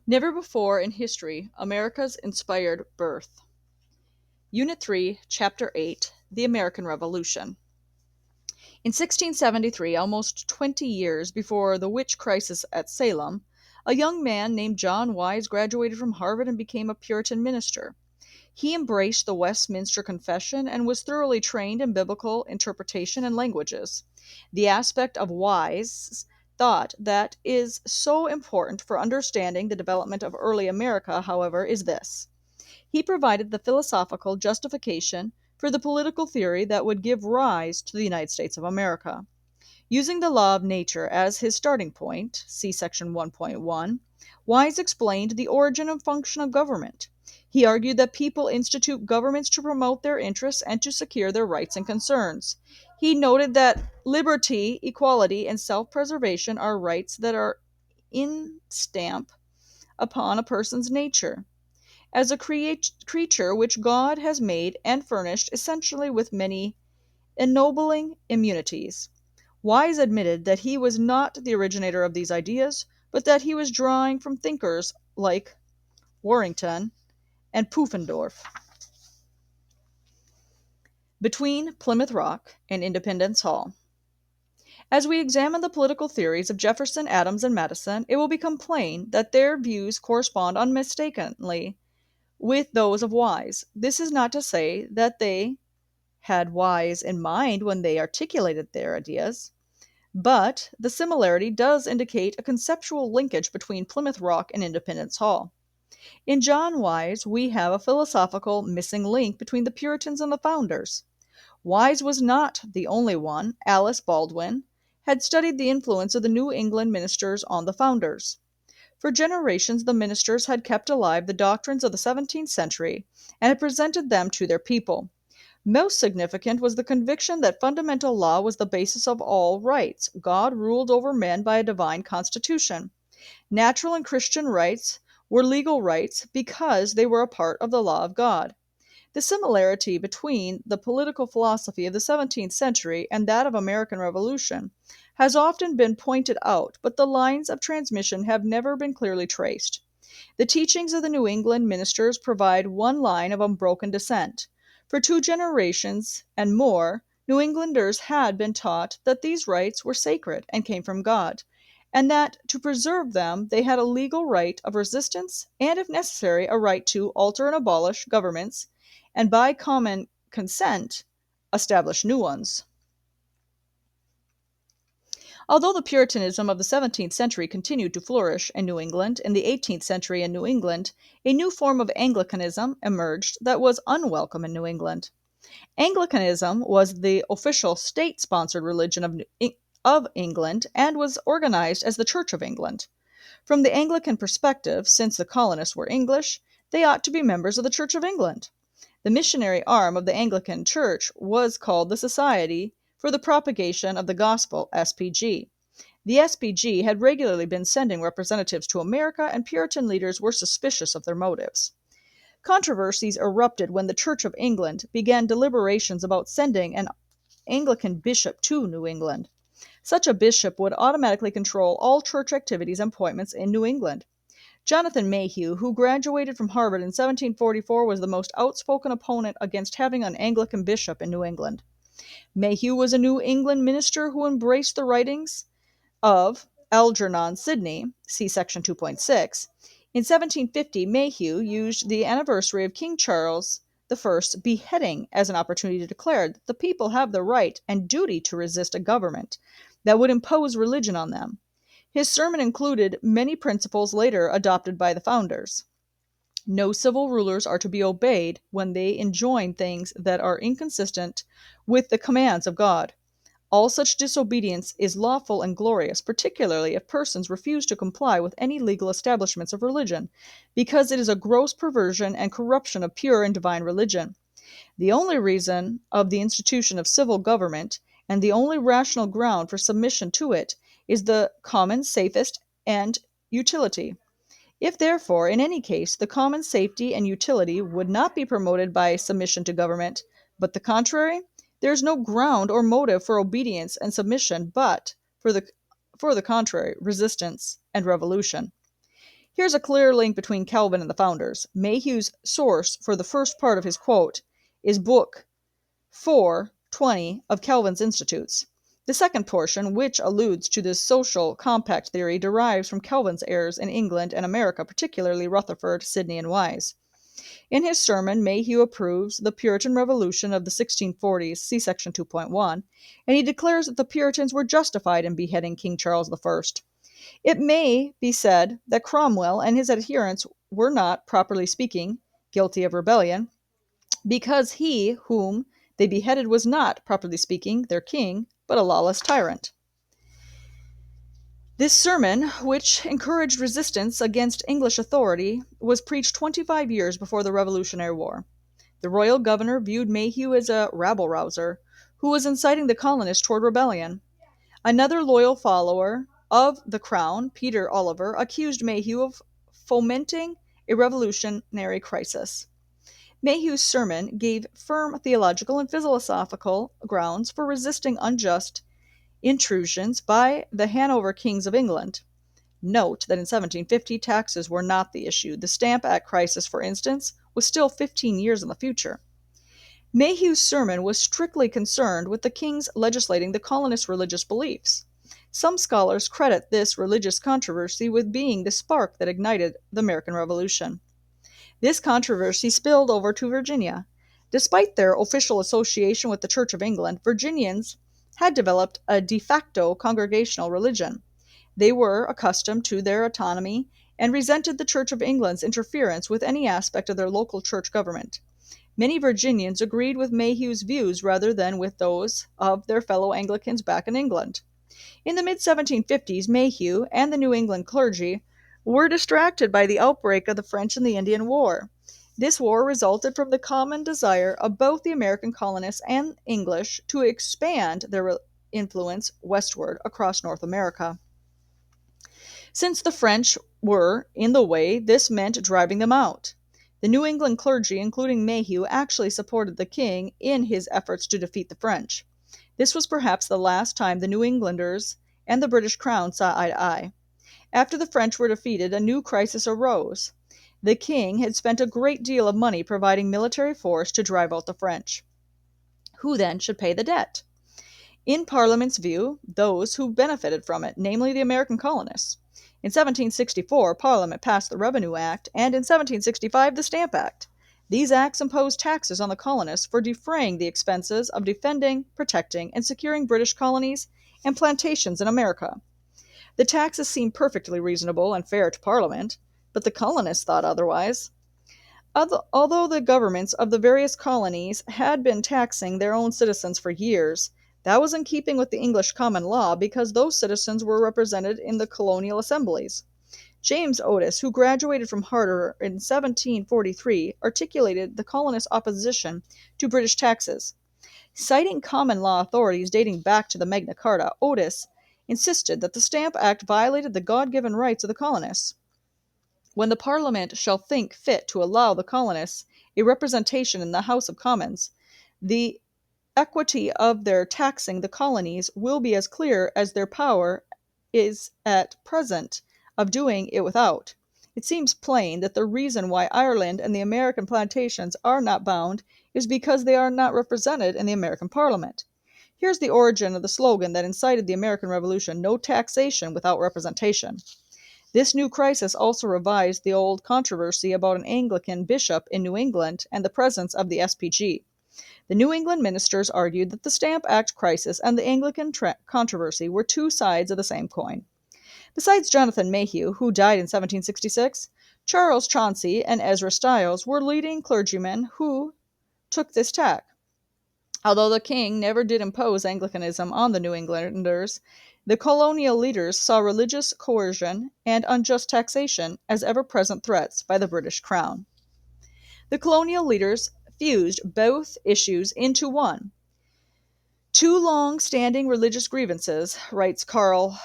Never before in history America's inspired birth. Unit 3, Chapter 8, The American Revolution. In 1673, almost 20 years before the witch crisis at Salem, a young man named John Wise graduated from Harvard and became a Puritan minister. He embraced the Westminster Confession and was thoroughly trained in biblical interpretation and languages. The aspect of Wise's thought that is so important for understanding the development of early America, however, is this. He provided the philosophical justification for the political theory that would give rise to the United States of America. Using the law of nature as his starting point, see section 1.1, Wise explained the origin and function of government. He argued that people institute governments to promote their interests and to secure their rights and concerns. He noted that liberty, equality, and self preservation are rights that are in stamp upon a person's nature as a creature which God has made and furnished essentially with many ennobling immunities. Wise admitted that he was not the originator of these ideas, but that he was drawing from thinkers like Warrington and Pufendorf. Between Plymouth Rock and Independence Hall. As we examine the political theories of Jefferson, Adams, and Madison, it will become plain that their views correspond unmistakably with those of Wise. This is not to say that they had Wise in mind when they articulated their ideas. But the similarity does indicate a conceptual linkage between Plymouth Rock and Independence Hall. In John Wise, we have a philosophical missing link between the Puritans and the founders. Wise was not the only one. Alice Baldwin had studied the influence of the New England ministers on the founders. For generations, the ministers had kept alive the doctrines of the 17th century and had presented them to their people. Most significant was the conviction that fundamental law was the basis of all rights. God ruled over men by a divine constitution. Natural and Christian rights were legal rights because they were a part of the law of God. The similarity between the political philosophy of the 17th century and that of American Revolution has often been pointed out, but the lines of transmission have never been clearly traced. The teachings of the New England ministers provide one line of unbroken descent. For 2 generations and more, New Englanders had been taught that these rights were sacred and came from God, and that to preserve them they had a legal right of resistance and, if necessary, a right to alter and abolish governments and by common consent establish new ones. Although the Puritanism of the 17th century continued to flourish in New England, in the 18th century in New England, a new form of Anglicanism emerged that was unwelcome in New England. Anglicanism was the official state-sponsored religion of England and was organized as the Church of England. From the Anglican perspective, since the colonists were English, they ought to be members of the Church of England. The missionary arm of the Anglican Church was called the Society for the Propagation of the Gospel, SPG. The SPG had regularly been sending representatives to America, and Puritan leaders were suspicious of their motives. Controversies erupted when the Church of England began deliberations about sending an Anglican bishop to New England. Such a bishop would automatically control all church activities and appointments in New England. Jonathan Mayhew, who graduated from Harvard in 1744, was the most outspoken opponent against having an Anglican bishop in New England. Mayhew was a New England minister who embraced the writings of Algernon Sidney, see section 2.6. In 1750, Mayhew used the anniversary of King Charles I's beheading as an opportunity to declare that the people have the right and duty to resist a government that would impose religion on them. His sermon included many principles later adopted by the founders. No civil rulers are to be obeyed when they enjoin things that are inconsistent with the commands of God. All such disobedience is lawful and glorious, particularly if persons refuse to comply with any legal establishments of religion, because it is a gross perversion and corruption of pure and divine religion. The only reason of the institution of civil government, and the only rational ground for submission to it, is the common safest and utility. If, therefore, in any case, the common safety and utility would not be promoted by submission to government, but the contrary, there is no ground or motive for obedience and submission but, for the contrary, resistance and revolution. Here's a clear link between Calvin and the founders. Mayhew's source for the first part of his quote is Book 4:20 of Calvin's Institutes. The second portion, which alludes to the social compact theory, derives from Calvin's errors in England and America, particularly Rutherford, Sidney, and Wise. In his sermon, Mayhew approves the Puritan Revolution of the 1640s, see section 2.1, and he declares that the Puritans were justified in beheading King Charles I. It may be said that Cromwell and his adherents were not, properly speaking, guilty of rebellion, because he whom they beheaded was not, properly speaking, their king, but a lawless tyrant. This sermon, which encouraged resistance against English authority, was preached 25 years before the Revolutionary War. The royal governor viewed Mayhew as a rabble-rouser who was inciting the colonists toward rebellion. Another loyal follower of the crown, Peter Oliver, accused Mayhew of fomenting a revolutionary crisis. Mayhew's sermon gave firm theological and philosophical grounds for resisting unjust intrusions by the Hanover kings of England. Note that in 1750 taxes were not the issue. The Stamp Act crisis, for instance, was still 15 years in the future. Mayhew's sermon was strictly concerned with the kings legislating the colonists' religious beliefs. Some scholars credit this religious controversy with being the spark that ignited the American Revolution. This controversy spilled over to Virginia. Despite their official association with the Church of England, Virginians had developed a de facto congregational religion. They were accustomed to their autonomy and resented the Church of England's interference with any aspect of their local church government. Many Virginians agreed with Mayhew's views rather than with those of their fellow Anglicans back in England. In the mid-1750s, Mayhew and the New England clergy were distracted by the outbreak of the French and the Indian War. This war resulted from the common desire of both the American colonists and English to expand their influence westward across North America. Since the French were in the way, this meant driving them out. The New England clergy, including Mayhew, actually supported the king in his efforts to defeat the French. This was perhaps the last time the New Englanders and the British crown saw eye to eye. After the French were defeated, a new crisis arose. The king had spent a great deal of money providing military force to drive out the French. Who then should pay the debt? In Parliament's view, those who benefited from it, namely the American colonists. In 1764, Parliament passed the Revenue Act, and in 1765, the Stamp Act. These acts imposed taxes on the colonists for defraying the expenses of defending, protecting, and securing British colonies and plantations in America. The taxes seemed perfectly reasonable and fair to Parliament, but the colonists thought otherwise. Although the governments of the various colonies had been taxing their own citizens for years, that was in keeping with the English common law because those citizens were represented in the colonial assemblies. James Otis, who graduated from Harvard in 1743, articulated the colonists' opposition to British taxes. Citing common law authorities dating back to the Magna Carta, Otis insisted that the Stamp Act violated the God-given rights of the colonists. When the Parliament shall think fit to allow the colonists a representation in the House of Commons, the equity of their taxing the colonies will be as clear as their power is at present of doing it without. It seems plain that the reason why Ireland and the American plantations are not bound is because they are not represented in the American Parliament. Here's the origin of the slogan that incited the American Revolution: no taxation without representation. This new crisis also revised the old controversy about an Anglican bishop in New England and the presence of the SPG. The New England ministers argued that the Stamp Act crisis and the Anglican controversy were two sides of the same coin. Besides Jonathan Mayhew, who died in 1766, Charles Chauncey and Ezra Stiles were leading clergymen who took this tack. Although the king never did impose Anglicanism on the New Englanders, the colonial leaders saw religious coercion and unjust taxation as ever-present threats by the British crown. The colonial leaders fused both issues into one. Two long-standing religious grievances, writes Carl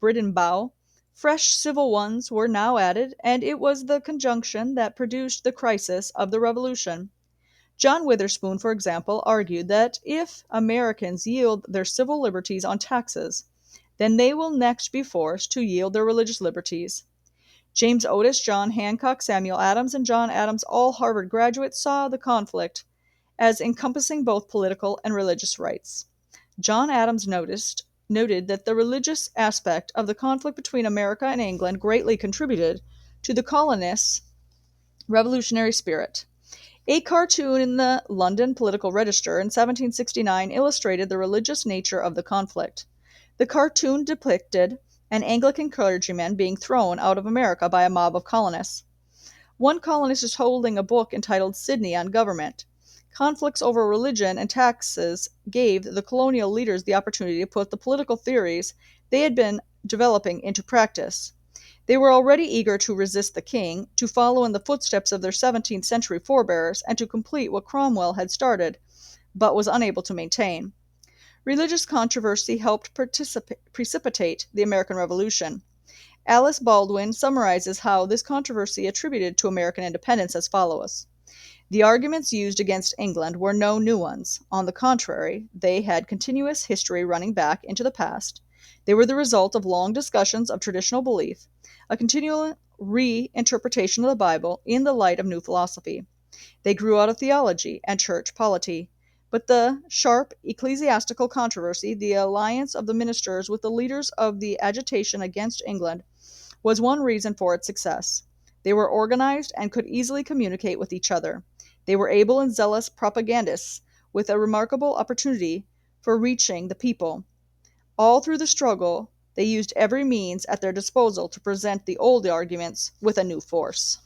Bridenbaugh, fresh civil ones were now added, and it was the conjunction that produced the crisis of the Revolution. John Witherspoon, for example, argued that if Americans yield their civil liberties on taxes, then they will next be forced to yield their religious liberties. James Otis, John Hancock, Samuel Adams, and John Adams, all Harvard graduates, saw the conflict as encompassing both political and religious rights. John Adams noted that the religious aspect of the conflict between America and England greatly contributed to the colonists' revolutionary spirit. A cartoon in the London Political Register in 1769 illustrated the religious nature of the conflict. The cartoon depicted an Anglican clergyman being thrown out of America by a mob of colonists. One colonist is holding a book entitled Sidney on Government. Conflicts over religion and taxes gave the colonial leaders the opportunity to put the political theories they had been developing into practice. They were already eager to resist the king, to follow in the footsteps of their 17th century forebears, and to complete what Cromwell had started, but was unable to maintain. Religious controversy helped precipitate the American Revolution. Alice Baldwin summarizes how this controversy attributed to American independence as follows. The arguments used against England were no new ones. On the contrary, they had continuous history running back into the past. They were the result of long discussions of traditional belief, a continual reinterpretation of the Bible in the light of new philosophy. They grew out of theology and church polity. But the sharp ecclesiastical controversy, the alliance of the ministers with the leaders of the agitation against England, was one reason for its success. They were organized and could easily communicate with each other. They were able and zealous propagandists with a remarkable opportunity for reaching the people. All through the struggle, they used every means at their disposal to present the old arguments with a new force.